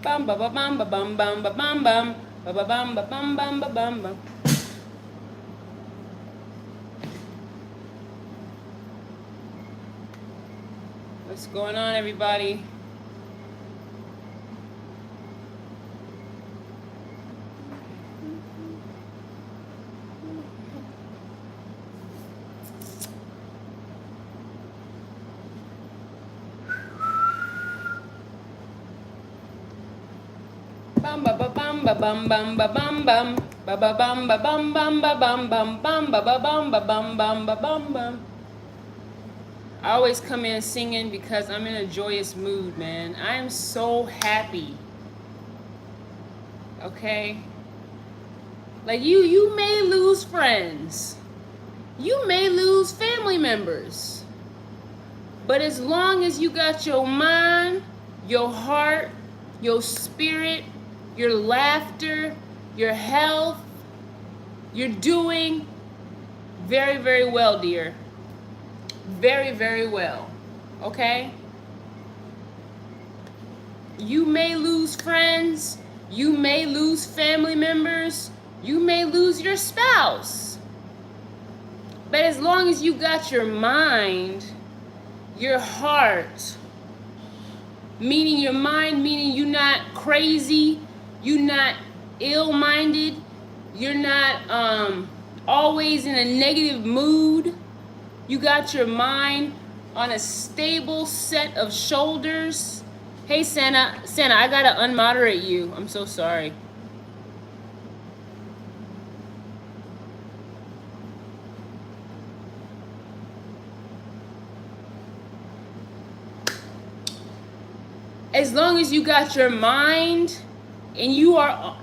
Bum ba ba bum ba bum bum ba bum bum ba ba bum ba bum bum ba bum bum. What's going on, everybody? Bum ba ba bum ba bum bum ba bum bum ba ba bum ba bum bum ba bum bum bum ba ba bum ba bum bum ba bum bum. I always come in singing because I'm in a joyous mood, man. I am so happy. Okay? Like you may lose friends. You may lose family members. But as long as you got your mind, your heart, your spirit, your laughter, your health, you're doing very, very well, dear. Very, very well. Okay? You may lose friends. You may lose family members. You may lose your spouse. But as long as you got your mind, your heart, meaning your mind, meaning you're not crazy, you're not ill-minded, you're not always in a negative mood, you got your mind on a stable set of shoulders. Hey, Santa, I gotta unmoderate you. I'm so sorry. As long as you got your mind and you are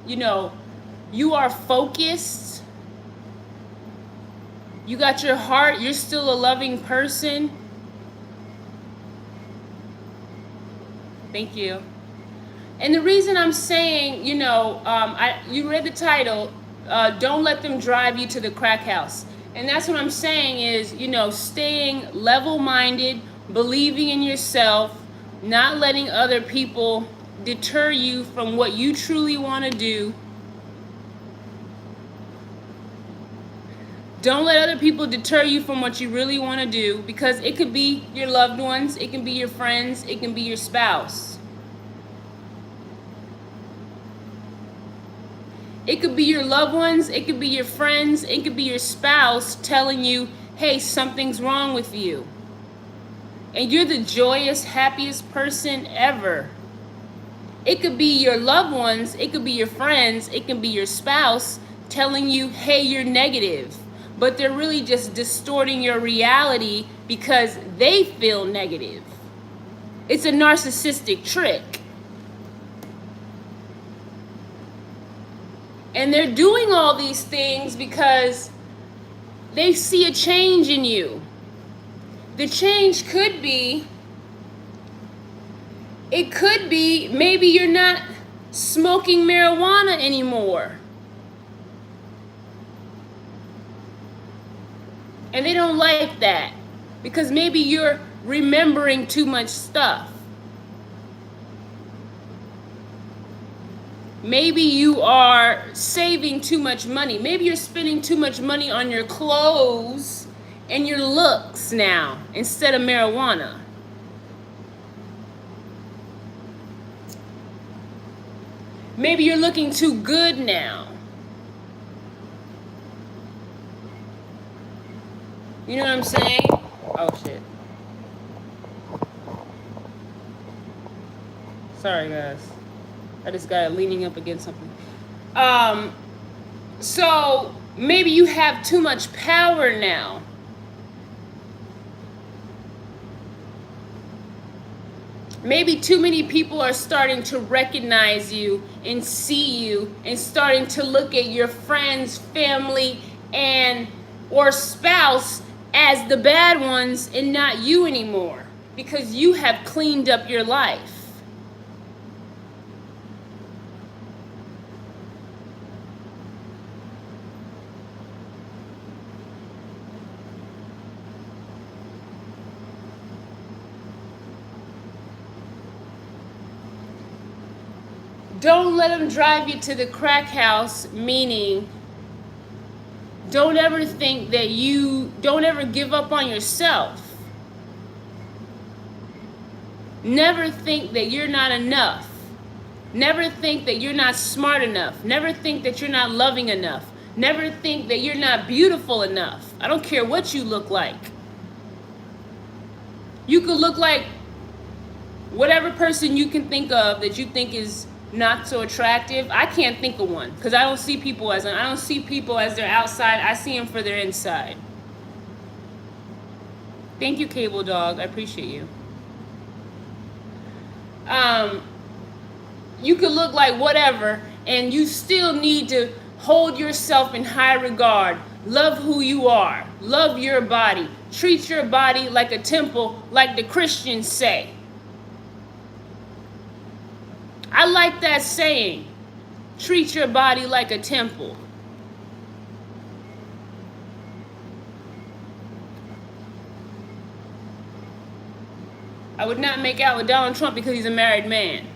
you know, you are focused, you got your heart, you're still a loving person. Thank you. And the reason I'm saying, you know, you read the title, Don't Let Them Drive You to the Crack House. And that's what I'm saying is, you know, staying level-minded, believing in yourself, not letting other people deter you from what you truly want to do. Don't let other people deter you from what you really want to do, because it could be your loved ones, it can be your friends, it can be your spouse. It could be your loved ones, it could be your friends, it could be your spouse telling you, hey, something's wrong with you. And you're the joyous, happiest person ever. It could be your loved ones, it could be your friends, it can be your spouse telling you, hey, you're negative. But they're really just distorting your reality because they feel negative. It's a narcissistic trick. And they're doing all these things because they see a change in you. The change could be, maybe you're not smoking marijuana anymore. And they don't like that because maybe you're remembering too much stuff. Maybe you are saving too much money. Maybe you're spending too much money on your clothes and your looks now instead of marijuana. Maybe you're looking too good now. You know what I'm saying? Oh, shit. Sorry, guys. I just got leaning up against something. So maybe you have too much power now. Maybe too many people are starting to recognize you and see you and starting to look at your friends, family, and or spouse as the bad ones and not you anymore because you have cleaned up your life. Don't let them drive you to the crack house, meaning don't ever think that don't ever give up on yourself. Never think that you're not enough. Never think that you're not smart enough. Never think that you're not loving enough. Never think that you're not beautiful enough. I don't care what you look like. You could look like whatever person you can think of that you think is not so attractive. I can't think of one because I don't see people as their outside. I see them for their inside. Thank you, Cable Dog. I appreciate you. You could look like whatever, and you still need to hold yourself in high regard. Love who you are. Love your body. Treat your body like a temple, like the Christians say. I like that saying. Treat your body like a temple. I would not make out with Donald Trump because he's a married man.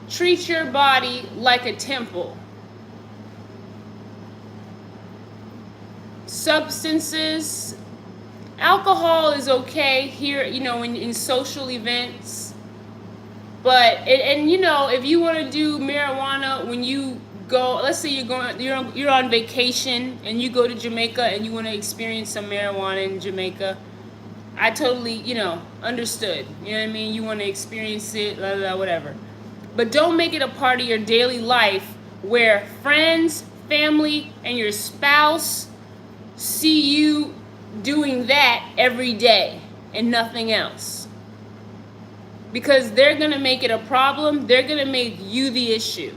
Treat your body like a temple. Substances, alcohol is okay here, in social events. But if you want to do marijuana when you go, let's say you're on vacation and you go to Jamaica and you want to experience some marijuana in Jamaica, I totally, understood. You know what I mean? You want to experience it, blah, blah, whatever. But don't make it a part of your daily life where friends, family, and your spouse see you doing that every day and nothing else. Because they're going to make it a problem. They're going to make you the issue.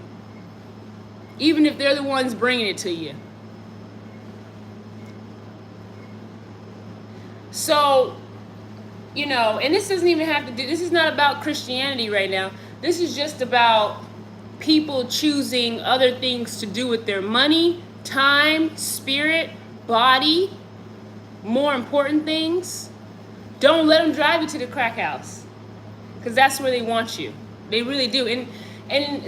Even if they're the ones bringing it to you. So, and this doesn't even have to do, this is not about Christianity right now. This is just about people choosing other things to do with their money, time, spirit, body, more important things. Don't let them drive you to the crack house, because that's where they want you. They really do. And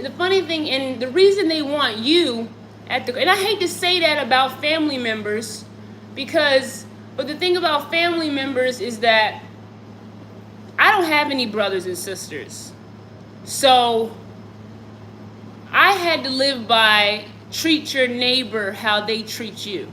the funny thing, and the reason they want you and I hate to say that about family members, but the thing about family members is that I don't have any brothers and sisters. So I had to live by treat your neighbor how they treat you.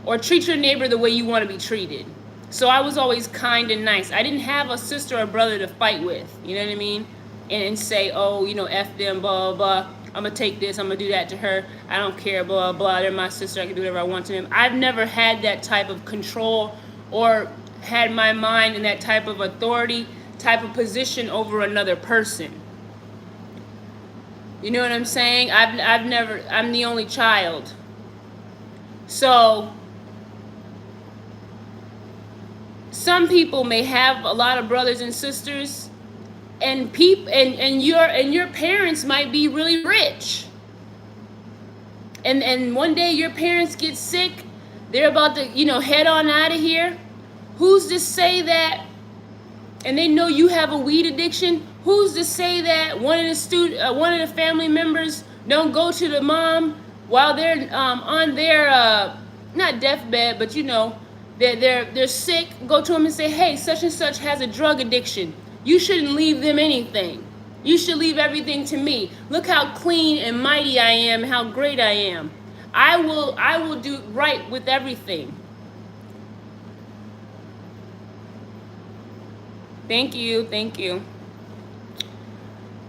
Or treat your neighbor the way you want to be treated. So I was always kind and nice. I didn't have a sister or brother to fight with, you know what I mean? And say, oh, F them, blah, blah, blah. I'm going to take this, I'm going to do that to her. I don't care, blah, blah. They're my sister, I can do whatever I want to them. I've never had that type of control or had my mind in that type of authority, type of position over another person. You know what I'm saying? I'm the only child. So some people may have a lot of brothers and sisters, and your parents might be really rich. And one day your parents get sick, they're about to, head on out of here. Who's to say that, and they know you have a weed addiction, who's to say that one of the family members don't go to the mom while they're on their not deathbed, but they're sick, go to them and say, hey, such and such has a drug addiction. You shouldn't leave them anything. You should leave everything to me. Look how clean and mighty I am, how great I am. I will do right with everything. Thank you.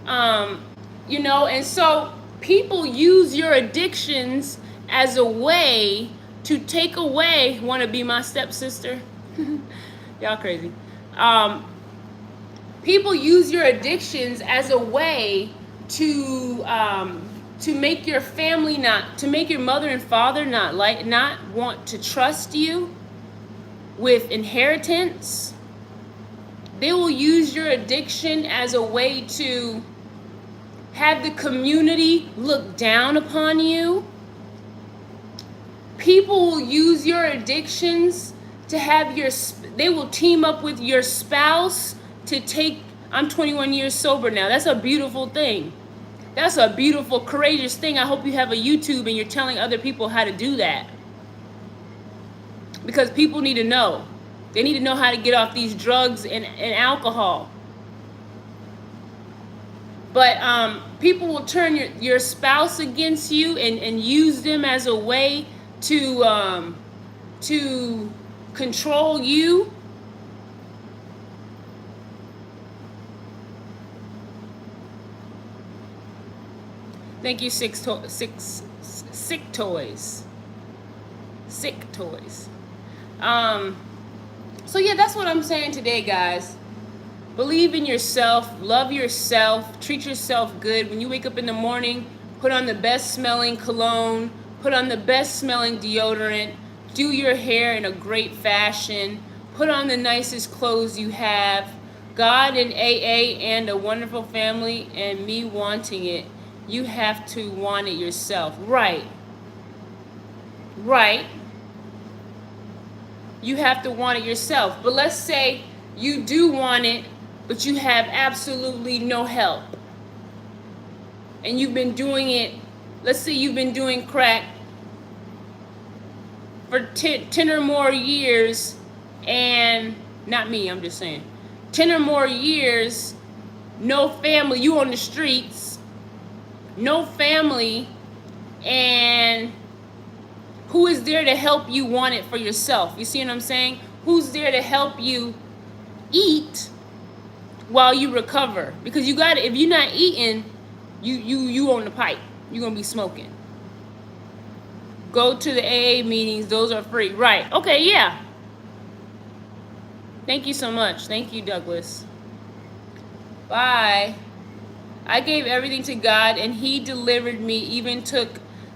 And so people use your addictions as a way to take away, want to be my stepsister? Y'all crazy. People use your addictions as a way to make your family to make your mother and father not want to trust you with inheritance. They will use your addiction as a way to have the community look down upon you. People will use your addictions to have they will team up with your spouse to take, I'm 21 years sober now. That's a beautiful thing. That's a beautiful, courageous thing. I hope you have a YouTube and you're telling other people how to do that. Because people need to know. They need to know how to get off these drugs and alcohol. But people will turn your spouse against you and use them as a way to control you. Thank you, Sick Toys. Sick Toys. So yeah, that's what I'm saying today, guys. Believe in yourself, love yourself, treat yourself good. When you wake up in the morning, put on the best smelling cologne, put on the best smelling deodorant, do your hair in a great fashion, put on the nicest clothes you have. God and AA and a wonderful family and me wanting it. You have to want it yourself. Right. You have to want it yourself. But let's say you do want it, but you have absolutely no help. And you've been doing it, let's say you've been doing crack for 10 or more years, and not me, I'm just saying. 10 or more years, no family, you on the streets, no family, and who is there to help you want it for yourself? You see what I'm saying? Who's there to help you eat while you recover? Because you got to, if you're not eating, you on the pipe. You're going to be smoking. Go to the AA meetings. Those are free. Right. Okay, yeah. Thank you so much. Thank you, Douglas. Bye. I gave everything to God, and He delivered me, even took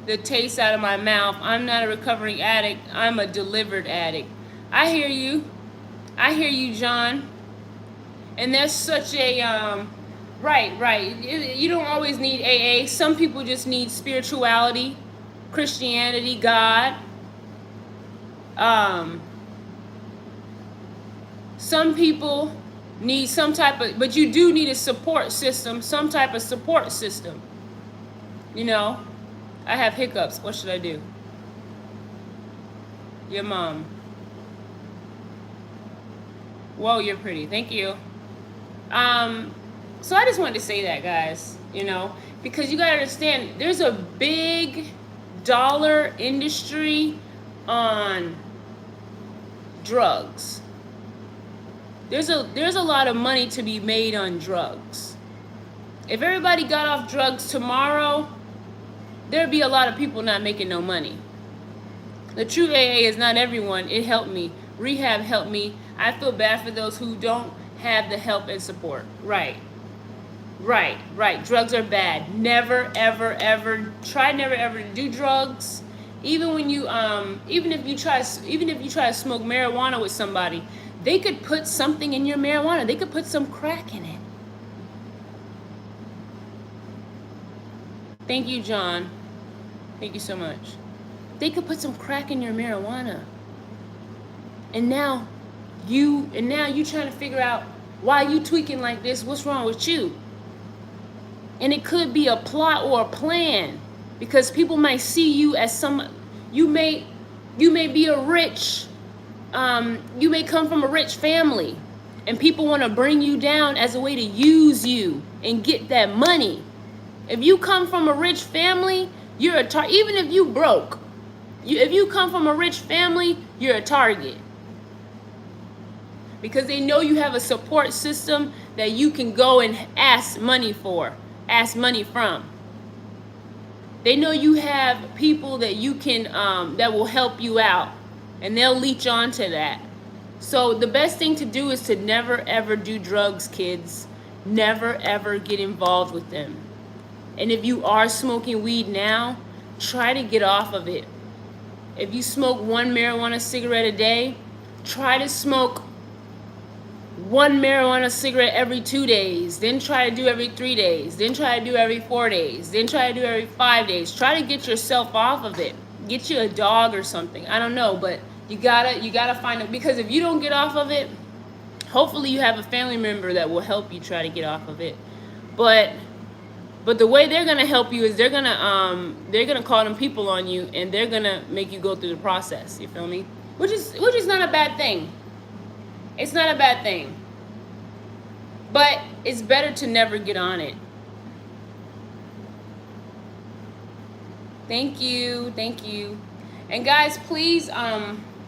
the taste out of my mouth. I'm not a recovering addict. I'm a delivered addict. I hear you. I hear you, John. And that's such a, right. You don't always need AA. Some people just need spirituality, Christianity, God. Some people need some type of, but you do need a support system, some type of support system. You know, I have hiccups. What should I do? Your mom. Whoa, you're pretty. Thank you. So I just wanted to say that, guys, you know, because you got to understand, there's a big dollar industry on drugs. There's a lot of money to be made on drugs. If everybody got off drugs tomorrow, there'd be a lot of people not making no money. The true AA is not everyone. It helped me. Rehab helped me. I feel bad for those who don't have the help and support. Right. Drugs are bad. Never, ever to do drugs. Even when you, even if you try to smoke marijuana with somebody, they could put something in your marijuana. They could put some crack in it. Thank you, John. Thank you so much. They could put some crack in your marijuana. And now you trying to figure out why you tweaking like this. What's wrong with you? And it could be a plot or a plan, because people might see you as you may be a rich, you may come from a rich family, and people want to bring you down as a way to use you and get that money. If you come from a rich family, you're a target. Even if you broke, if you come from a rich family, you're a target. Because they know you have a support system that you can go and ask money from. They know you have people that you can, that will help you out, and they'll leech on to that. So the best thing to do is to never ever do drugs, kids. Never ever get involved with them. And if you are smoking weed now, try to get off of it. If you smoke one marijuana cigarette a day, try to smoke one marijuana cigarette every 2 days, then try to do every 3 days, then try to do every 4 days, then try to do every 5 days. Try to get yourself off of it. Get you a dog or something. I don't know, but You gotta find it, because if you don't get off of it, hopefully you have a family member that will help you try to get off of it. But the way they're gonna help you is they're gonna call them people on you, and they're gonna make you go through the process. You feel me? Which is not a bad thing. It's not a bad thing. But it's better to never get on it. Thank you. And guys, please,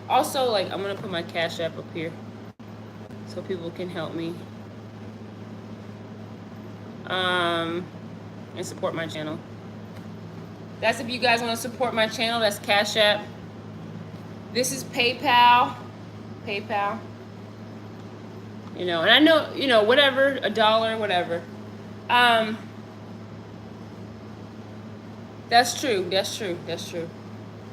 also, like, I'm gonna put my Cash App up here so people can help me. And support my channel. That's if you guys want to support my channel. That's Cash App. This is PayPal. You know, and I know, you know, whatever, $1, whatever. That's true.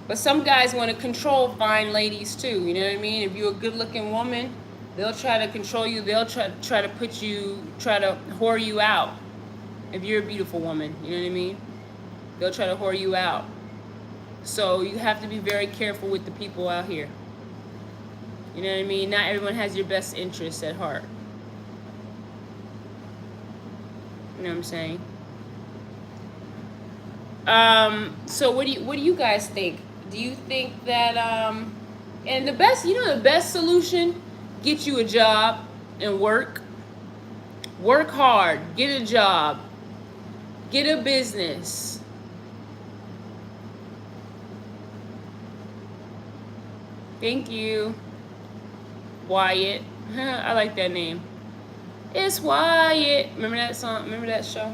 But some guys want to control fine ladies too. You know what I mean? If you're a good-looking woman, they'll try to control you. They'll try to whore you out. If you're a beautiful woman, you know what I mean? They'll try to whore you out. So you have to be very careful with the people out here. You know what I mean? Not everyone has your best interests at heart. You know what I'm saying? So what do you guys think? Do you think that and the best solution, get you a job and work hard, get a job, get a business. Thank you, Wyatt. I like that name. It's Wyatt. Remember that song? Remember that show?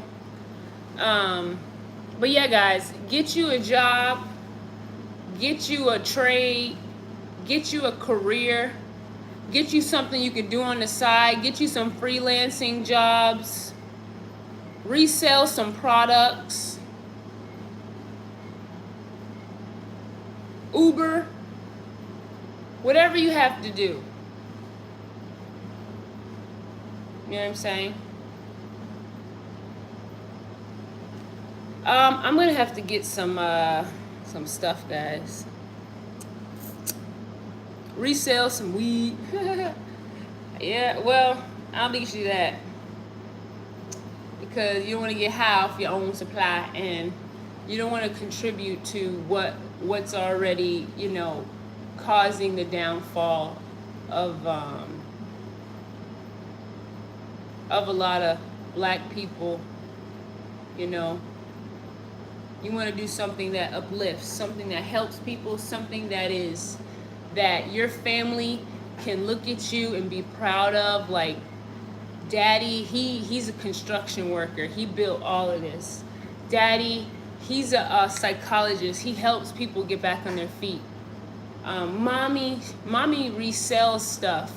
But yeah, guys, get you a job, get you a trade, get you a career, get you something you can do on the side, get you some freelancing jobs, resell some products, Uber, whatever you have to do. You know what I'm saying? I'm gonna have to get some stuff, guys. Resell some weed. Yeah, well, I don't think you should do that, because you don't want to get high off your own supply, and you don't want to contribute to what's already, you know, causing the downfall of a lot of black people. You know, you want to do something that uplifts, something that helps people, something that your family can look at you and be proud of. Like, Daddy, he's a construction worker. He built all of this. Daddy, he's a psychologist. He helps people get back on their feet. Mommy resells stuff.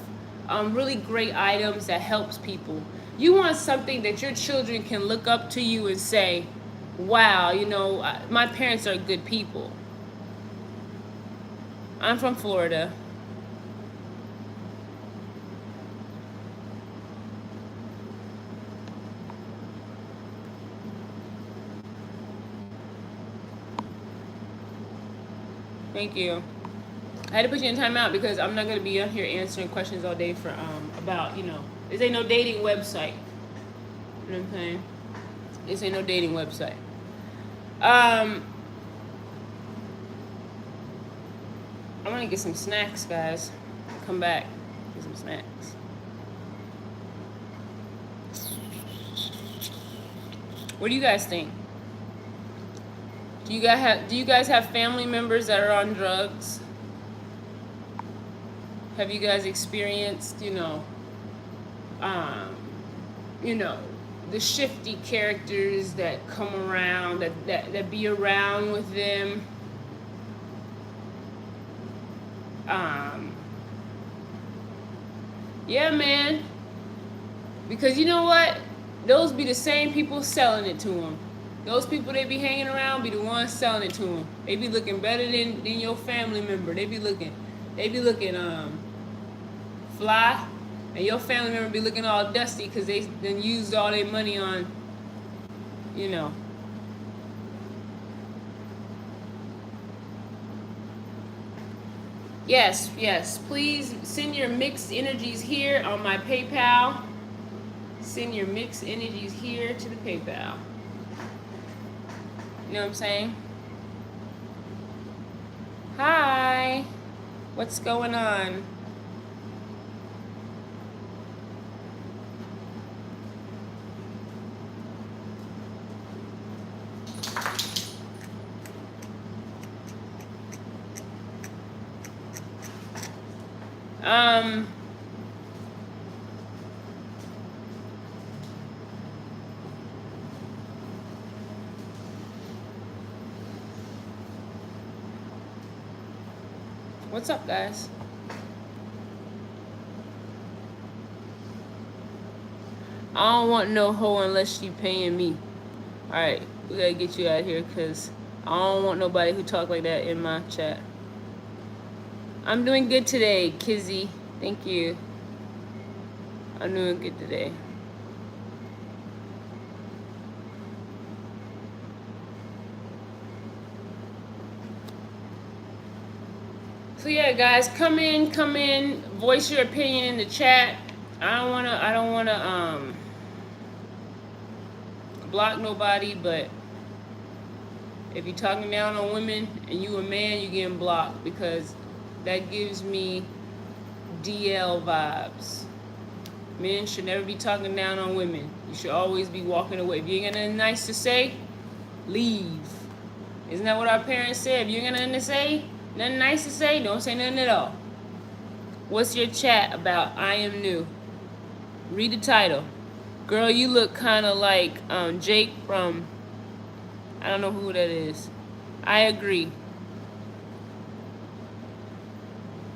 Really great items that helps people. You want something that your children can look up to you and say, wow, you know, my parents are good people. I'm from Florida. Thank you. I had to put you in timeout because I'm not going to be on here answering questions all day for about, you know, this ain't no dating website. You know what I'm saying? This ain't no dating website. I want to get some snacks, guys. Come back, get some snacks. What do you guys think? Do you guys have family members that are on drugs? Have you guys experienced, you know, the shifty characters that come around, that be around with them? Yeah, man. Because you know what? Those be the same people selling it to them. Those people they be hanging around be the ones selling it to them. They be looking better than your family member. They be looking fly, and your family member be looking all dusty because they then used all their money on, you know. Yes, yes. Please send your mixed energies here on my PayPal. Send your mixed energies here to the PayPal. You know what I'm saying? Hi. What's going on? Um, what's up, guys? I don't want no hoe unless she paying me. Alright, we gotta get you out of here because I don't want nobody who talk like that in my chat. I'm doing good today, Kizzy. Thank you. I'm doing good today. So yeah, guys, come in, voice your opinion in the chat. I don't wanna block nobody, but if you're talking down on women and you a man, you getting blocked because that gives me DL vibes. Men should never be talking down on women. You should always be walking away. If you ain't got nothing nice to say, leave. Isn't that what our parents said? If you ain't got nothing to say, nothing nice to say, don't say nothing at all. What's your chat about? I am new. Read the title. Girl, you look kind of like Jake from, I don't know who that is. I agree.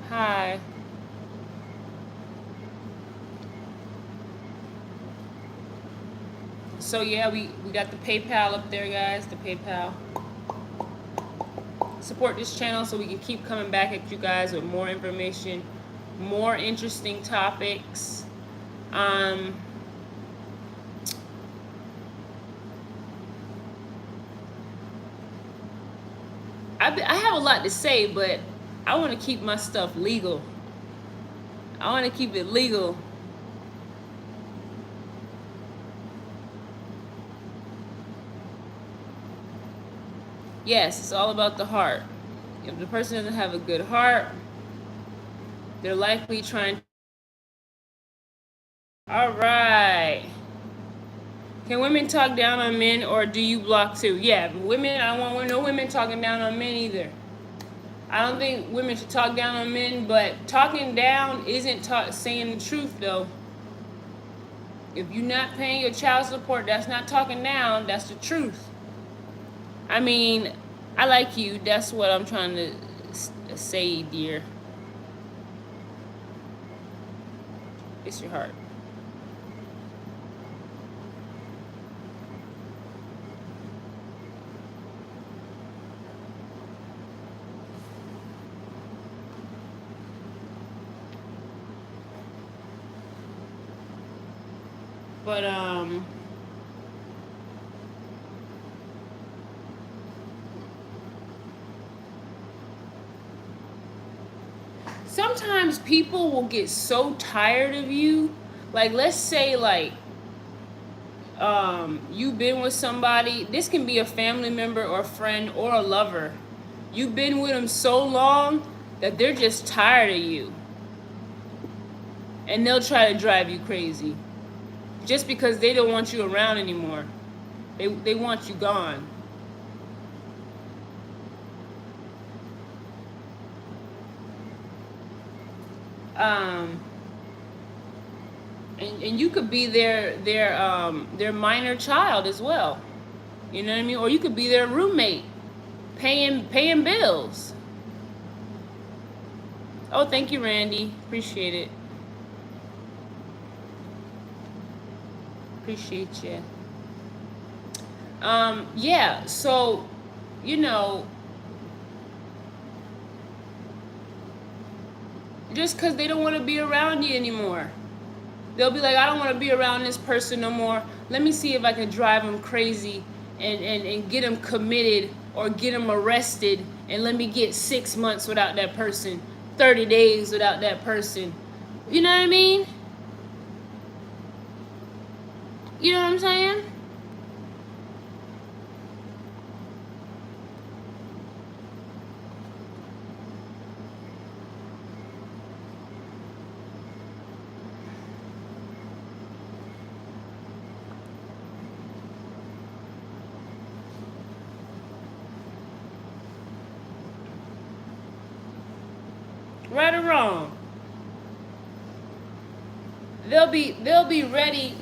Hi. So yeah, we got the PayPal up there, guys. The PayPal. Support this channel so we can keep coming back at you guys with more information, more interesting topics. I have a lot to say, but I want to keep my stuff legal. I want to keep it legal. Yes, it's all about the heart. If the person doesn't have a good heart, they're likely trying. All right. Can women talk down on men, or do you block too? Yeah, women, I don't want no women talking down on men either. I don't think women should talk down on men, but talking down isn't saying the truth, though. If you're not paying your child support, that's not talking down, that's the truth. I mean, I like you. That's what I'm trying to say, dear. It's your heart. But sometimes people will get so tired of you. Like, let's say, like, you've been with somebody. This can be a family member or a friend or a lover. You've been with them so long that they're just tired of you. And they'll try to drive you crazy. Just because they don't want you around anymore. They want you gone. And you could be their minor child as well. You know what I mean? Or you could be their roommate, paying bills. Oh, thank you, Randy. Appreciate it. Appreciate you. Yeah. So, you know, just because they don't want to be around you anymore. They'll be like, I don't want to be around this person no more. Let me see if I can drive them crazy and get them committed or get them arrested, and let me get 6 months without that person. 30 days without that person. You know what I mean? You know what I'm saying? Right or wrong? They'll be ready.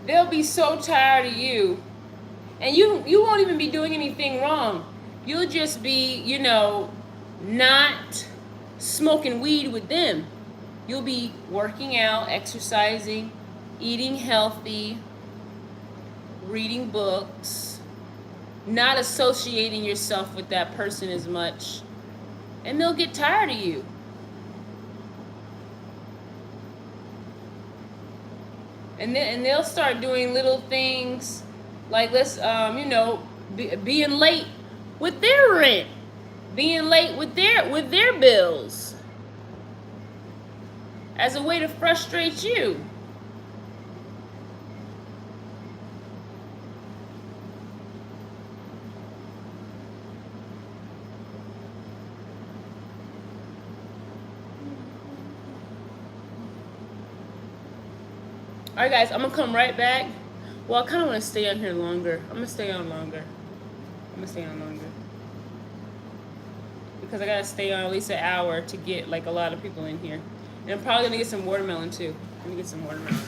They'll be so tired of you. And you won't even be doing anything wrong. You'll just be, you know, not smoking weed with them. You'll be working out, exercising, eating healthy, reading books, not associating yourself with that person as much. And they'll get tired of you. And they'll start doing little things like, let's you know, being late with their rent, being late with their bills, as a way to frustrate you. All right, guys, I'm gonna come right back. Well, I kind of want to stay on here longer. I'm gonna stay on longer. Because I gotta stay on at least an hour to get like a lot of people in here. And I'm probably gonna get some watermelon too. I'm gonna get some watermelon.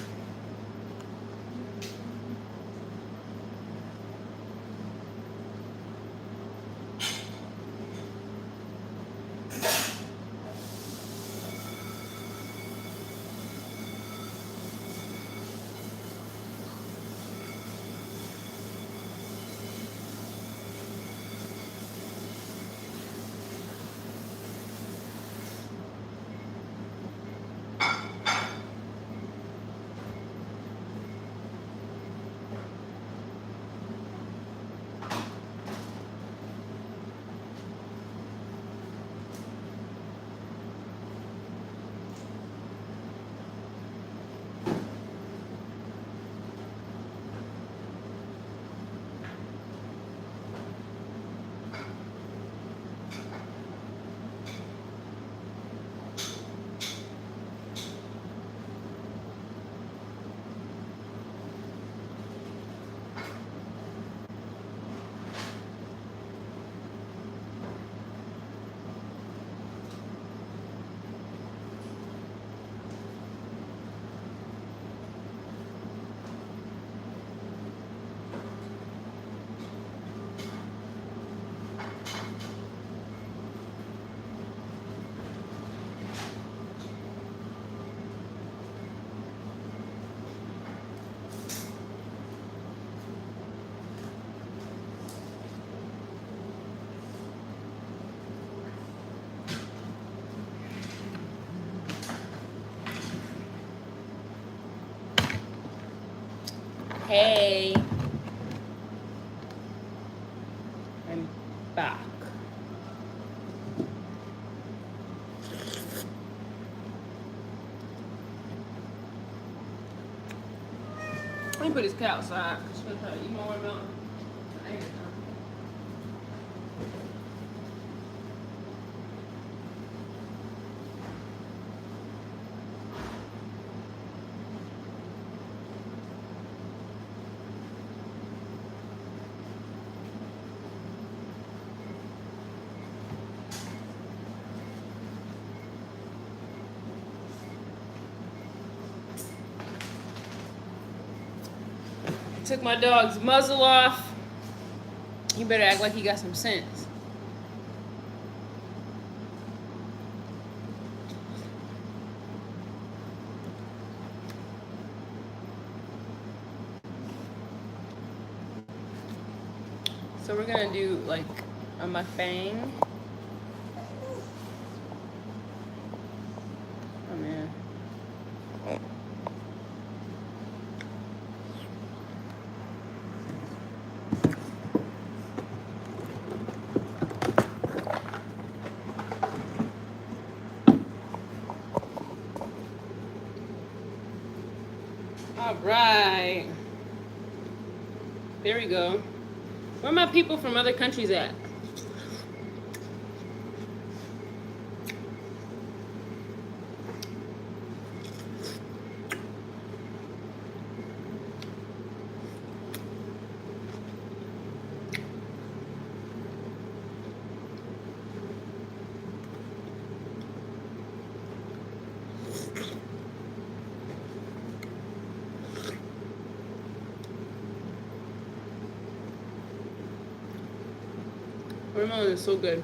Hey, I'm back. Let me put this cat outside. She's gonna try to eat my watermelon. I ain't got time. Took my dog's muzzle off. You better act like he got some sense. So we're gonna do like a mukbang. Oh man. All right. There we go. Where are my people from other countries at? Watermelon is so good.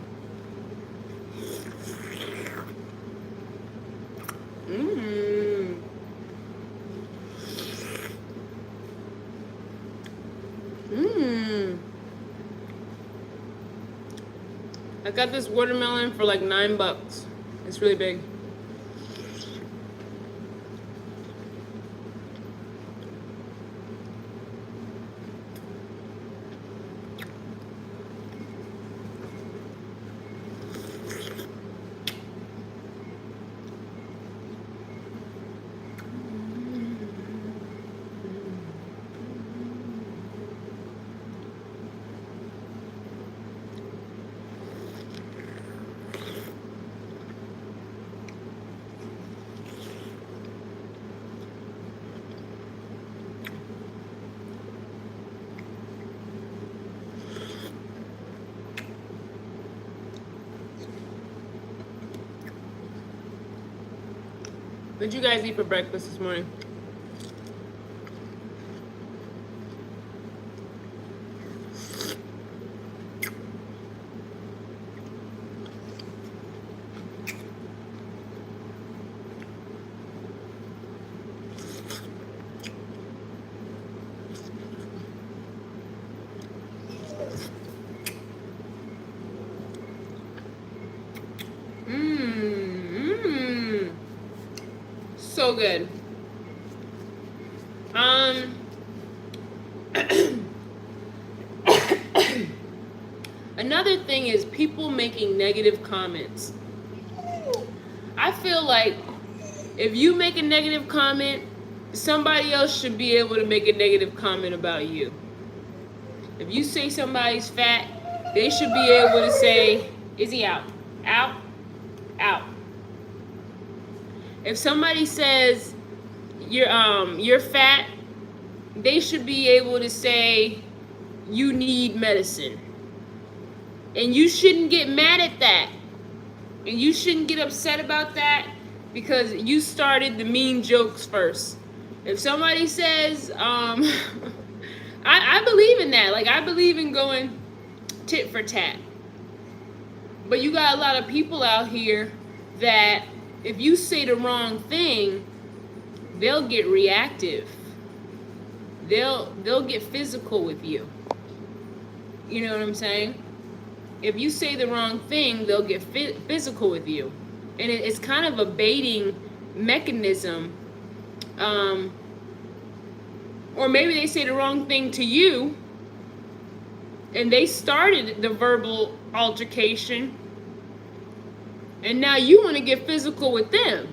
Mmm. Mmm. I got this watermelon for like $9. It's really big. What did you guys eat for breakfast this morning? Mmm. So good. Another thing is people making negative comments. I feel like if you make a negative comment, somebody else should be able to make a negative comment about you. If you say somebody's fat, they should be able to say, is he out? Out? Out. If somebody says you're fat, they should be able to say you need medicine. And you shouldn't get mad at that. And you shouldn't get upset about that because you started the mean jokes first. If somebody says, I believe in that. Like, I believe in going tit for tat. But you got a lot of people out here that if you say the wrong thing, they'll get reactive. They'll get physical with you. You know what I'm saying? If you say the wrong thing, they'll get physical with you. And it's kind of a baiting mechanism. Or maybe they say the wrong thing to you, and they started the verbal altercation, and now you want to get physical with them.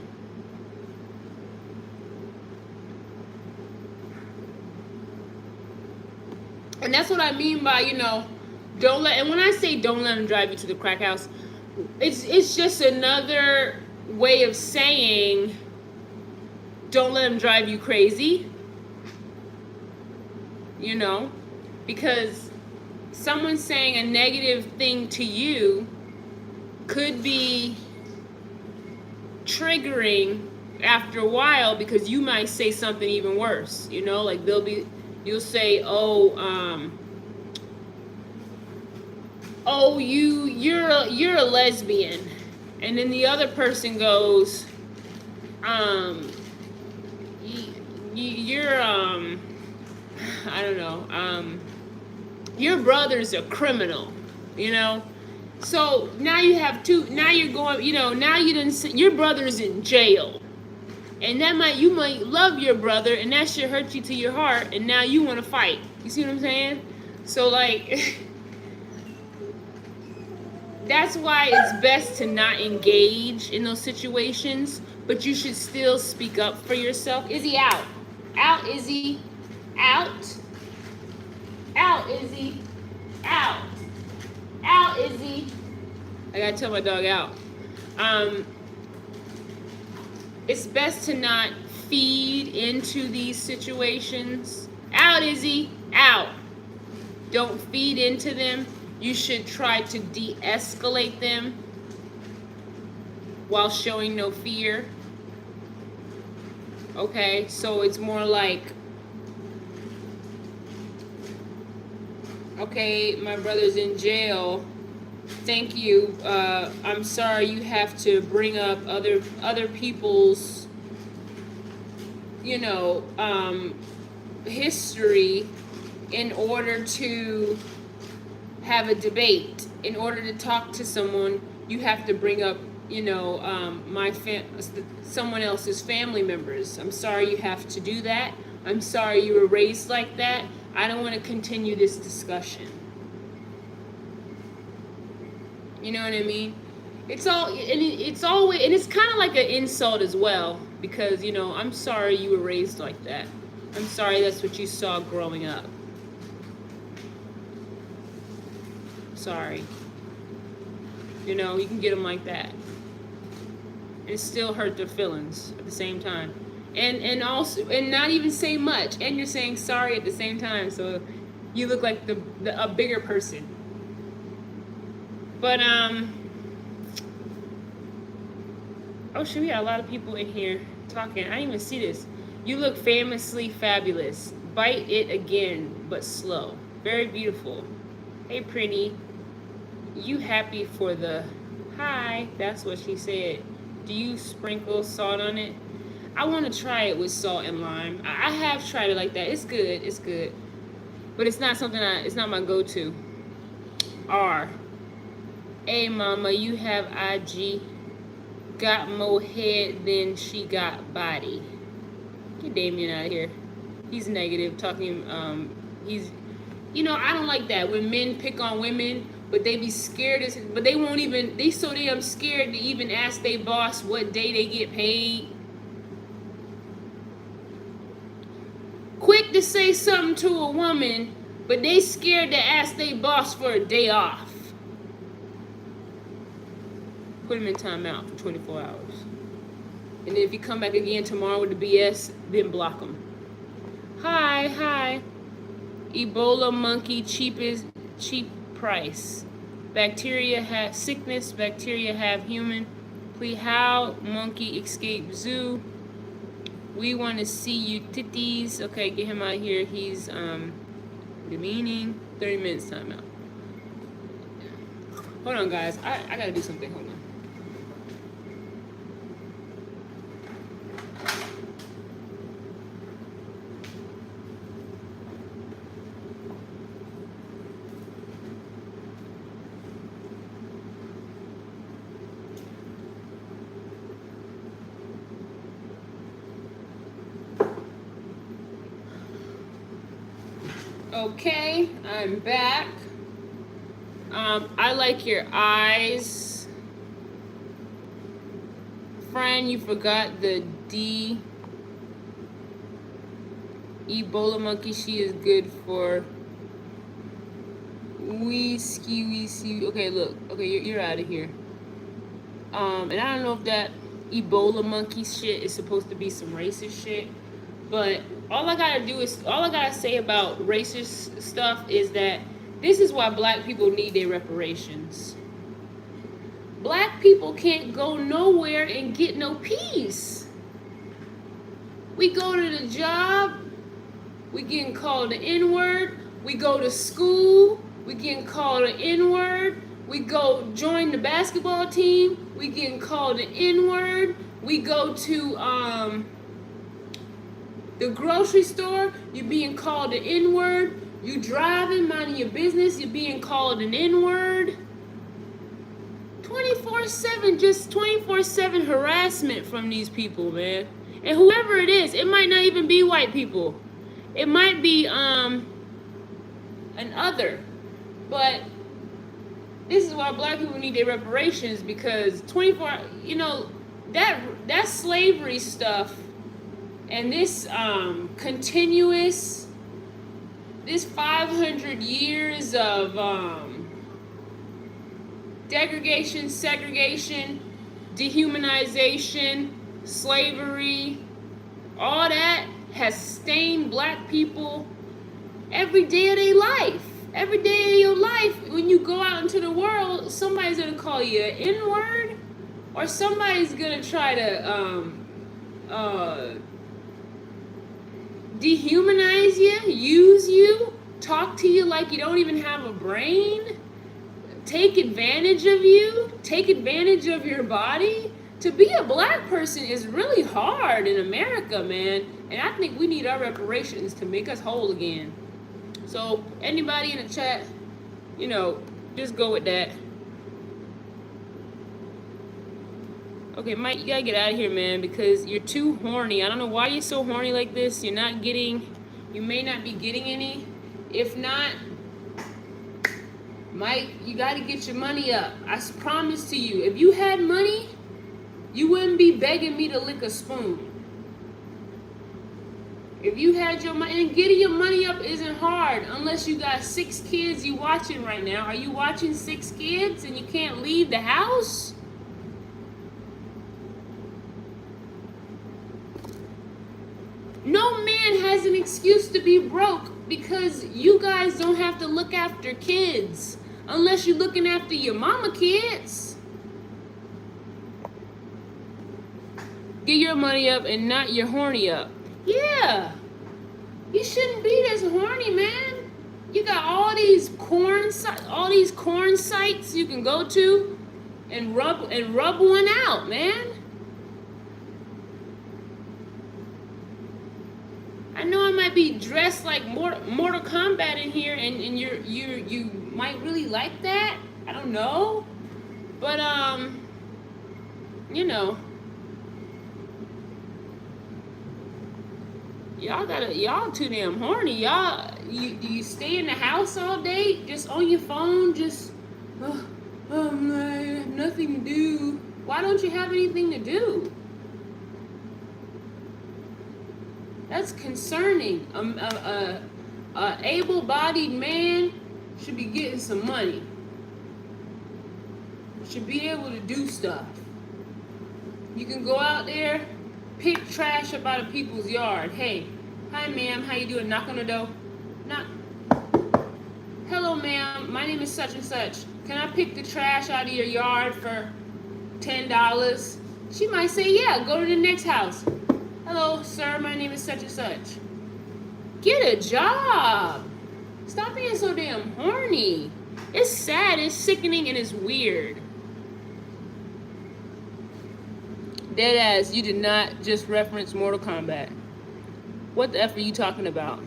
And that's what I mean by, don't let, and when I say don't let them drive you to the crack house, it's just another way of saying don't let them drive you crazy, because someone saying a negative thing to you could be triggering after a while because you might say something even worse, like you'll say, you're a lesbian, and then the other person goes, you're I don't know, your brother's a criminal, so now you have two, now you're going, now you didn't, your brother's in jail, and you might love your brother, and that should hurt you to your heart, and now you want to fight. You see what I'm saying? So like that's why it's best to not engage in those situations, but you should still speak up for yourself. Is he out? Out, Izzy. Out. Out, Izzy. Out. Out, Izzy. I gotta tell my dog out. It's best to not feed into these situations. Out, Izzy. Out. Don't feed into them. You should try to de-escalate them while showing no fear. Okay, so it's more like, okay, my brother's in jail. Thank you. I'm sorry you have to bring up other people's, you know, history in order to have a debate. In order to talk to someone, you have to bring up, you know, someone else's family members. I'm sorry you have to do that. I'm sorry you were raised like that. I don't want to continue this discussion. You know what I mean? It's all, and it's always, and it's kind of like an insult as well, because, you know, I'm sorry you were raised like that. I'm sorry that's what you saw growing up. Sorry. You know, you can get them like that. And still hurt their feelings at the same time. And also, and not even say much. And you're saying sorry at the same time. So you look like a bigger person. But, oh shit, we got a lot of people in here talking. I didn't even see this. You look famously fabulous. Bite it again, but slow. Very beautiful. Hey, pretty. You happy for the... Hi, that's what she said. Do you sprinkle salt on it? I want to try it with salt and lime. I have tried it like that. It's good. It's good. But it's not something it's not my go-to. R. Hey, mama, you have IG. Got more head than she got body. Get Damien out of here. He's negative, talking, he's... You know, I don't like that. When men pick on women, but they be scared, but they won't even... They so damn scared to even ask their boss what day they get paid. Quick to say something to a woman, but they scared to ask their boss for a day off. Put him in timeout for 24 hours. And then if you come back again tomorrow with the BS, then block him. Hi, hi. Ebola monkey, cheap price. Bacteria have sickness, bacteria have human. Please, how monkey escape zoo? We want to see you titties. Okay, get him out of here. He's demeaning. 30 minutes timeout. Hold on, guys. I gotta do something. Hold on. Okay, I'm back. I like your eyes. Friend, you forgot the D. Ebola monkey, she is good for whiskey. Okay, look. Okay, you're out of here. And I don't know if that Ebola monkey shit is supposed to be some racist shit, but all I gotta say about racist stuff is that this is why black people need their reparations. Black people can't go nowhere and get no peace. We go to the job, we getting called the N-word. We go to school, we getting called the N-word. We go join the basketball team, we getting called the N-word. We go to the grocery store, you're being called the N-word. You driving, minding your business, you're being called an N-word. 24/7, just 24/7 harassment from these people, man. And whoever it is, it might not even be white people. It might be an other. But this is why black people need their reparations, because 24, you know, that slavery stuff And this continuous, this 500 years of degradation, segregation, dehumanization, slavery, all that has stained black people every day of their life. Every day of your life, when you go out into the world, somebody's gonna call you an N-word, or somebody's gonna try to dehumanize you, use you, talk to you like you don't even have a brain, take advantage of you, take advantage of your body. To be a black person is really hard in America, man. And I think we need our reparations to make us whole again. So anybody in the chat, you know, just go with that. Okay, Mike, you gotta get out of here, man, because you're too horny. I don't know why you're so horny like this. You may not be getting any. If not, Mike, you gotta get your money up. I promise to you, if you had money, you wouldn't be begging me to lick a spoon. If you had your money, and getting your money up isn't hard unless you got 6 kids you watching right now. Are you watching 6 kids and you can't leave the house? No man has an excuse to be broke because you guys don't have to look after kids unless you're looking after your mama kids. Get your money up and not your horny up. Yeah. You shouldn't be this horny, man. You got all these corn sites you can go to and rub one out, man. I know I might be dressed like Mortal Kombat in here, and you might really like that. I don't know, but you know, y'all too damn horny. You stay in the house all day, just on your phone, just I have nothing to do. Why don't you have anything to do? That's concerning. A able-bodied man should be getting some money. Should be able to do stuff. You can go out there, pick trash up out of people's yard. Hey, hi ma'am, how you doing? Knock on the door. Knock. Hello ma'am, my name is such and such. Can I pick the trash out of your yard for $10? She might say, yeah, go to the next house. Hello, sir, my name is such and such. Get a job. Stop being so damn horny. It's sad, it's sickening, and it's weird. Deadass, you did not just reference Mortal Kombat. What the F are you talking about?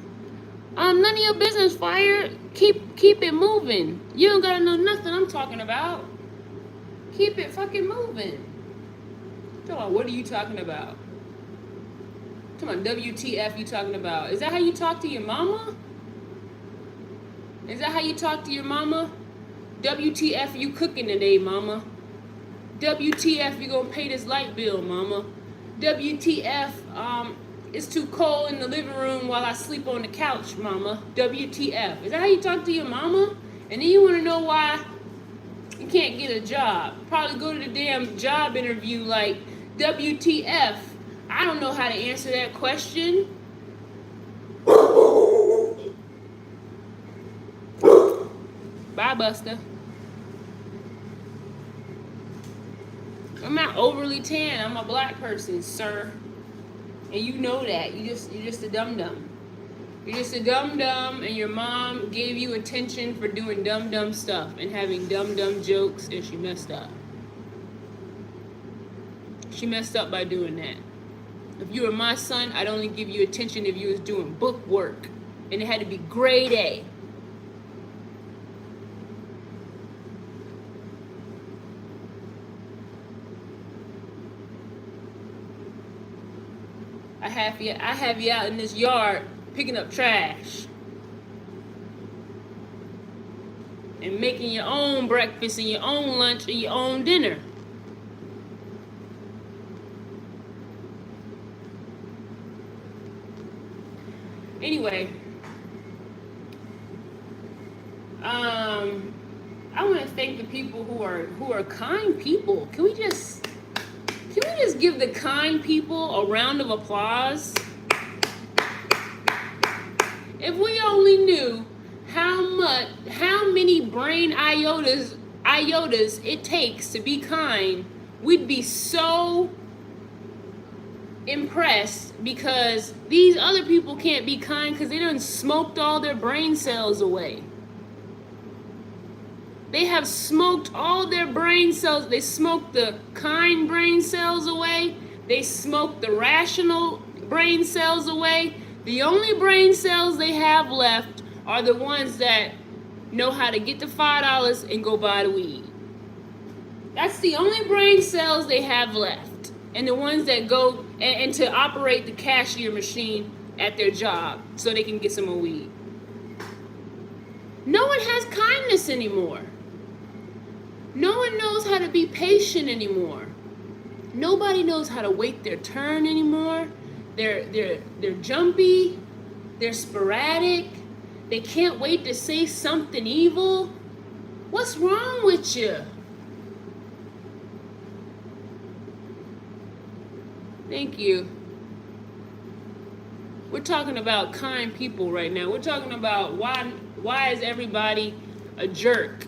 None of your business, Fire. Keep it moving. You don't gotta know nothing I'm talking about. Keep it fucking moving. Come on, what are you talking about? Come on, WTF you talking about? Is that how you talk to your mama? Is that how you talk to your mama? WTF you cooking today, mama? WTF you gonna pay this light bill, mama? WTF, it's too cold in the living room while I sleep on the couch, mama. WTF. Is that how you talk to your mama? And then you wanna know why you can't get a job. Probably go to the damn job interview like, WTF. I don't know how to answer that question. Bye, Buster. I'm not overly tan. I'm a black person, sir. And you know that. You're just a dum-dum. You're just a dum-dum, and your mom gave you attention for doing dumb stuff and having dumb jokes, and she messed up. She messed up by doing that. If you were my son, I'd only give you attention if you was doing book work. And it had to be grade A. I have you out in this yard picking up trash. And making your own breakfast and your own lunch and your own dinner. Anyway, I want to thank the people who are kind people. Can we just give the kind people a round of applause? If we only knew how many brain iotas it takes to be kind, we'd be so impressed, because these other people can't be kind because they done smoked all their brain cells away. They have smoked all their brain cells. They smoked the kind brain cells away. They smoked the rational brain cells away. The only brain cells they have left are the ones that know how to get the $5 and go buy the weed. That's the only brain cells they have left. And the ones that go and to operate the cashier machine at their job so they can get some more weed. No one has kindness anymore. No one knows how to be patient anymore. Nobody knows how to wait their turn anymore. They're jumpy. They're sporadic. They can't wait to say something evil. What's wrong with you? Thank you. We're talking about kind people right now. We're talking about why is everybody a jerk?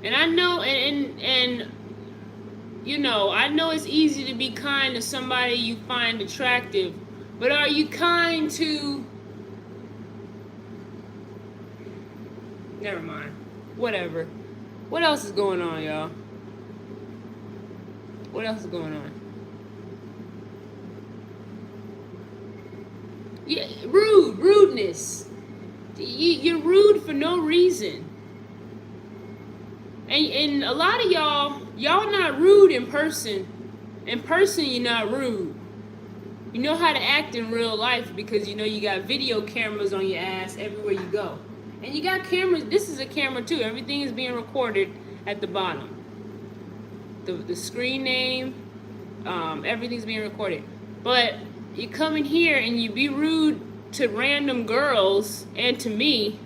And I know, and you know, I know it's easy to be kind to somebody you find attractive, but are you kind to... Never mind. Whatever. What else is going on, y'all? What else is going on? Yeah, rudeness. You're rude for no reason. And a lot of y'all not rude in person. In person, you're not rude. You know how to act in real life because you know you got video cameras on your ass everywhere you go. And you got cameras. This is a camera too. Everything is being recorded at the bottom. The screen name, everything's being recorded. But you come in here and you be rude to random girls and to me,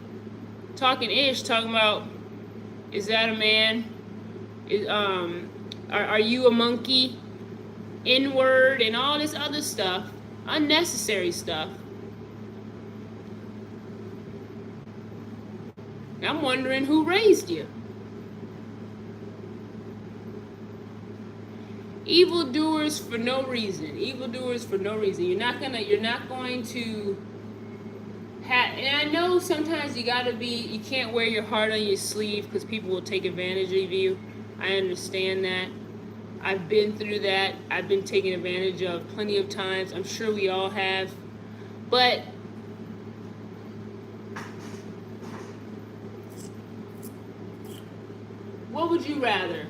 talking about, is that a man? Are you a monkey? N-word and all this other stuff, unnecessary stuff. I'm wondering who raised you. Evildoers for no reason. Evildoers for no reason. You're not going to have, and I know sometimes you can't wear your heart on your sleeve because people will take advantage of you. I understand that. I've been through that. I've been taken advantage of plenty of times. I'm sure we all have. But what would you rather?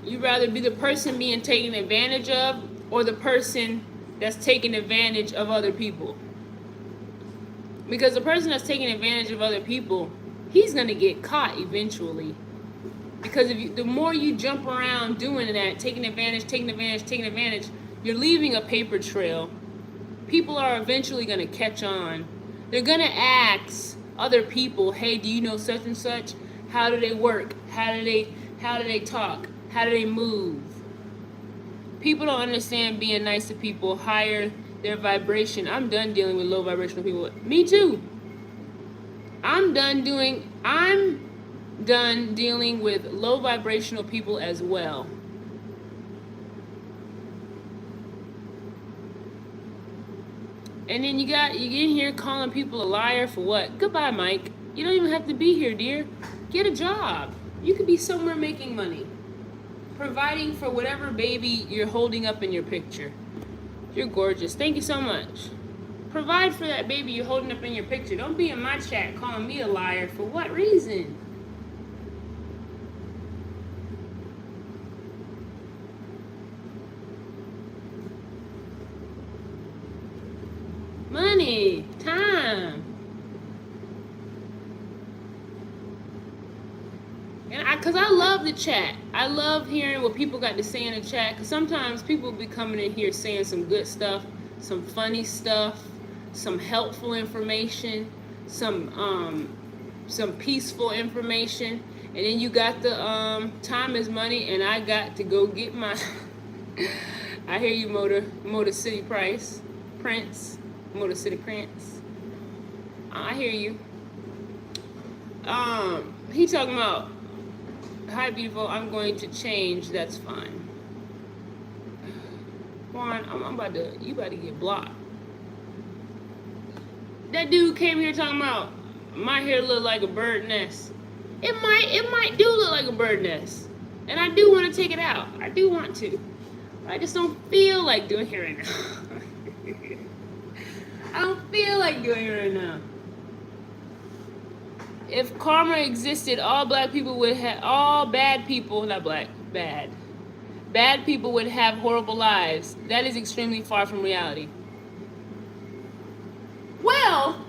You'd rather be the person being taken advantage of or the person that's taking advantage of other people? Because the person that's taking advantage of other people, he's going to get caught eventually. Because the more you jump around doing that, taking advantage, you're leaving a paper trail. People are eventually going to catch on. They're going to ask other people, hey, do you know such and such? How do they work? How do they talk? How do they move? People don't understand being nice to people, higher their vibration. I'm done dealing with low vibrational people. Me too. I'm done dealing with low vibrational people as well. And then you get in here calling people a liar for what? Goodbye, Mike. You don't even have to be here, dear. Get a job. You could be somewhere making money, providing for whatever baby you're holding up in your picture. You're gorgeous. Thank you so much. Provide for that baby you're holding up in your picture. Don't be in my chat calling me a liar. For what reason? Money, time. And cause I love the chat. I love hearing what people got to say in the chat. Cause sometimes people be coming in here saying some good stuff, some funny stuff, some helpful information, some peaceful information. And then you got the time is money, and I got to go get my. I hear you, Motor City Prince, Motor City Prince. I hear you. He talking about, hi beautiful, I'm going to change, that's fine. Juan, you about to get blocked. That dude came here talking about my hair look like a bird nest. It might do look like a bird nest. And I do want to take it out. I do want to. I just don't feel like doing it right now. I don't feel like doing it right now. If karma existed, all black people would have, all bad people, not black, bad people would have horrible lives. That is extremely far from reality. Well,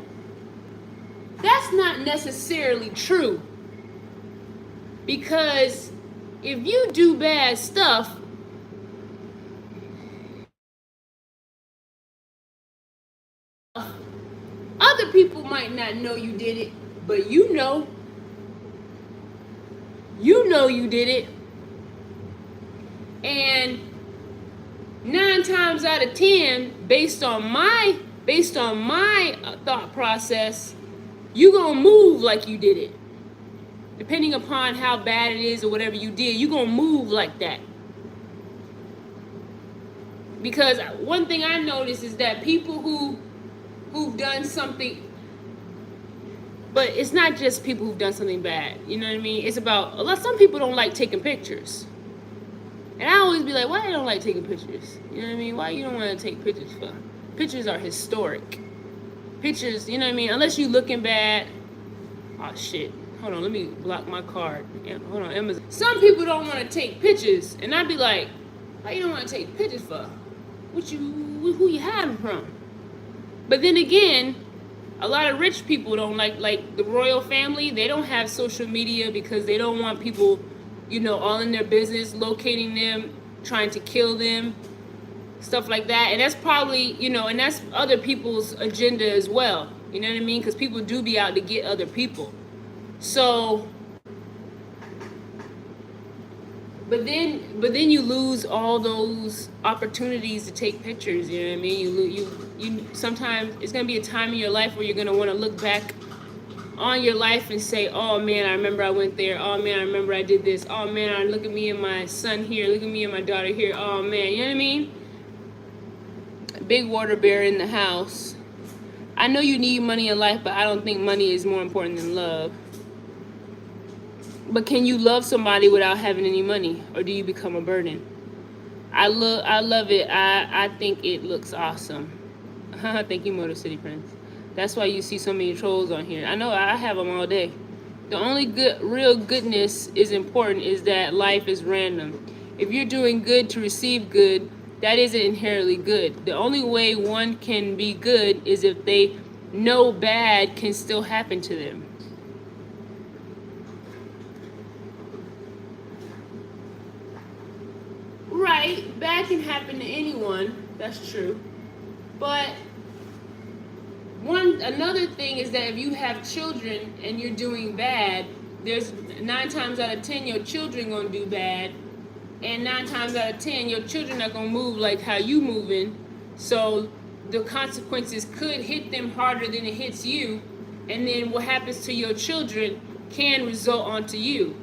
that's not necessarily true. Because if you do bad stuff, other people might not know you did it, but you know you did it. And 9 times out of 10, based on my thought process, you gonna move like you did it. Depending upon how bad it is or whatever you did, you gonna move like that. Because one thing I noticed is that people who've done something, but it's not just people who've done something bad, you know what I mean? It's about, some people don't like taking pictures. And I always be like, why you don't like taking pictures? You know what I mean? Why you don't want to take pictures for? Pictures are historic. Pictures, you know what I mean? Unless you looking bad. Oh shit. Hold on, let me block my card. Hold on, Amazon. Some people don't want to take pictures, and I'd be like, why you don't want to take pictures for? Who you hiding from? But then again, a lot of rich people don't like the royal family. They don't have social media because they don't want people, all in their business, locating them, trying to kill them, stuff like that. And that's probably, and that's other people's agenda as well. You know what I mean? Because people do be out to get other people. So, but then you lose all those opportunities to take pictures. You know what I mean? You sometimes it's gonna be a time in your life where you're gonna want to look back on your life and say, oh man, I remember I went there. Oh man, I remember I did this. Oh man, look at me and my son here. Look at me and my daughter here. Oh man, you know what I mean? Big water bear in the house. I know you need money in life, but I don't think money is more important than love. But can you love somebody without having any money, or do you become a burden? I love it. I think it looks awesome. Thank you, Motor City Prince. That's why you see so many trolls on here. I know, I have them all day. The only real goodness is important is that life is random. If you're doing good to receive good, that isn't inherently good. The only way one can be good is if they know bad can still happen to them. Right, bad can happen to anyone, that's true. But another thing is that if you have children and you're doing bad, there's 9 times out of 10 your children gonna do bad, and 9 times out of 10 your children are gonna move like how you moving. So the consequences could hit them harder than it hits you, and then what happens to your children can result onto you,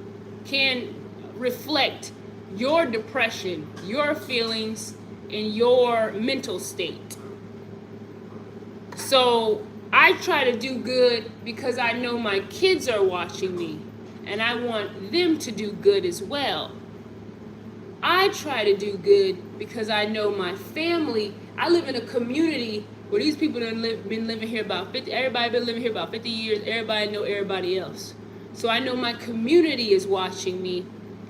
can reflect your depression, your feelings, and your mental state. So I try to do good because I know my kids are watching me, and I want them to do good as well. I try to do good because I know my family. I live in a community where these people have been living here about 50. Everybody been living here about 50 years. Everybody know everybody else. So I know my community is watching me,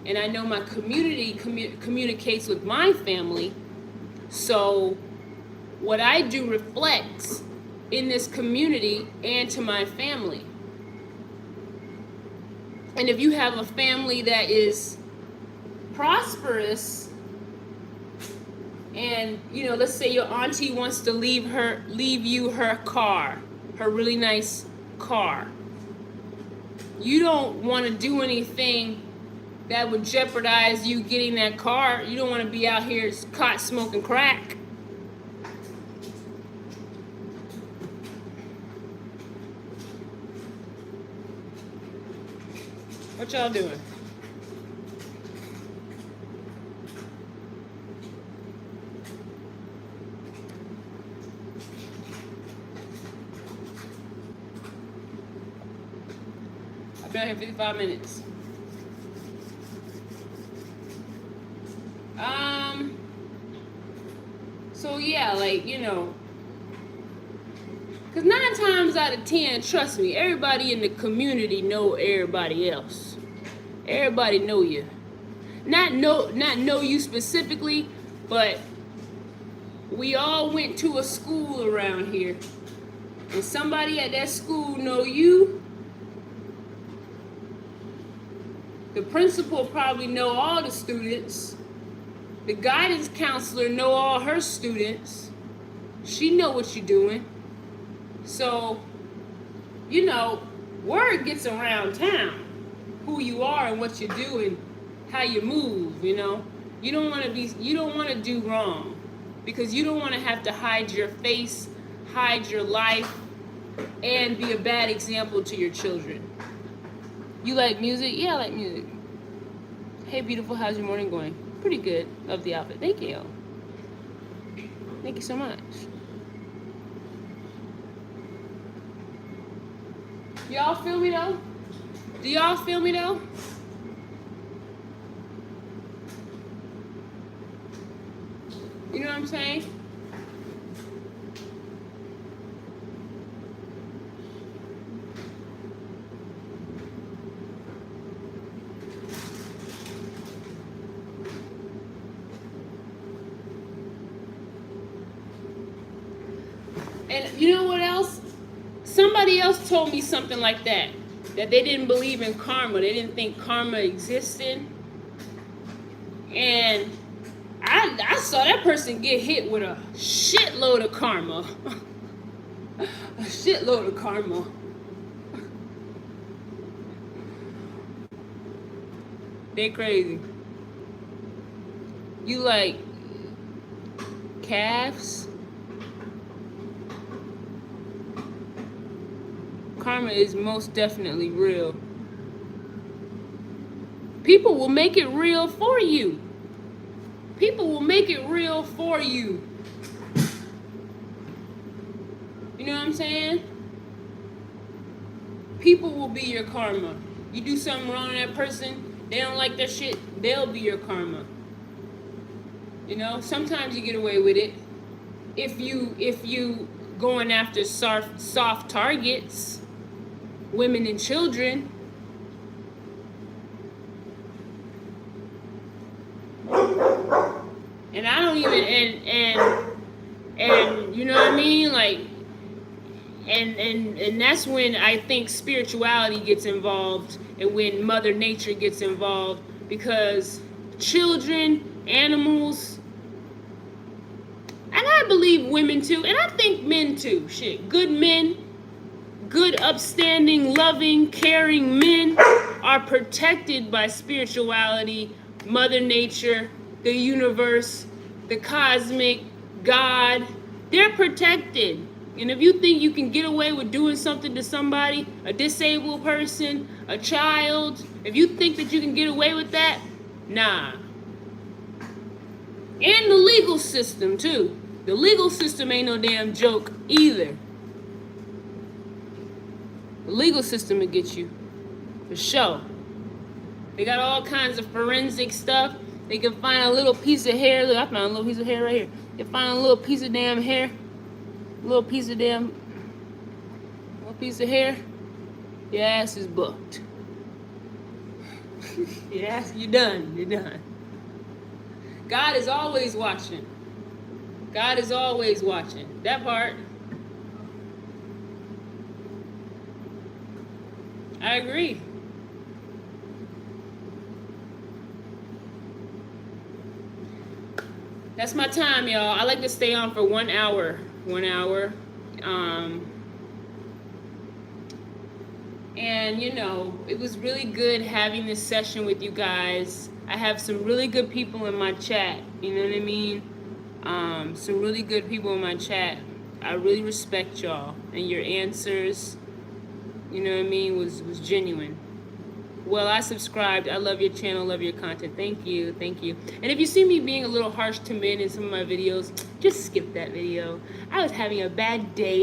and I know my community communicates with my family. So what I do reflects in this community and to my family. And if you have a family that is prosperous, and let's say your auntie wants to leave you her car, her really nice car. You don't want to do anything that would jeopardize you getting that car. You don't want to be out here caught smoking crack. What y'all doing? I've been here 55 minutes. So yeah, because 9 times out of 10, trust me, everybody in the community know everybody else. Everybody know you. Not know you specifically, but we all went to a school around here, and somebody at that school know you. The principal probably know all the students. The guidance counselor know all her students. She know what you're doing. So, word gets around town. Who you are and what you do and how you move, You don't want to do wrong. Because you don't want to have to hide your face, hide your life, and be a bad example to your children. You like music? Yeah, I like music. Hey, beautiful, how's your morning going? Pretty good. Love the outfit. Thank you. Thank you so much. Y'all feel me though? Do y'all feel me though? You know what I'm saying? And you know what else? Somebody else told me something like that they didn't believe in karma. They didn't think karma existed. And I saw that person get hit with a shitload of karma. A shitload of karma. They crazy. You like calves? Karma is most definitely real. People will make it real for you. People will make it real for you. You know what I'm saying? People will be your karma. You do something wrong to that person, they don't like that shit, they'll be your karma. Sometimes you get away with it. If you going after soft targets, women and children. And I don't even and you know what I mean? And that's when I think spirituality gets involved, and when Mother Nature gets involved, because children, animals, and I believe women too, and I think men too, good men, good, upstanding, loving, caring men are protected by spirituality, Mother Nature, the universe, the cosmic, God. They're protected. And if you think you can get away with doing something to somebody, a disabled person, a child, if you think that you can get away with that, nah. And the legal system too. The legal system ain't no damn joke either. The legal system will get you, for sure. They got all kinds of forensic stuff. They can find a little piece of hair. Look, I found a little piece of hair right here. They find a little piece of damn hair. Little piece of hair. Your ass is booked. Yes, you're done. You're done. God is always watching. God is always watching. That part. I agree. That's my time, y'all. I like to stay on for 1 hour. 1 hour. And you know, it was really good having this session with you guys. I have some really good people in my chat. You know what I mean? Some really good people in my chat. I really respect y'all, and your answers, you know what I mean, was genuine. Well, I subscribed. I love your channel, love your content. Thank you, thank you. And if you see me being a little harsh to men in some of my videos, just skip that video. I was having a bad day.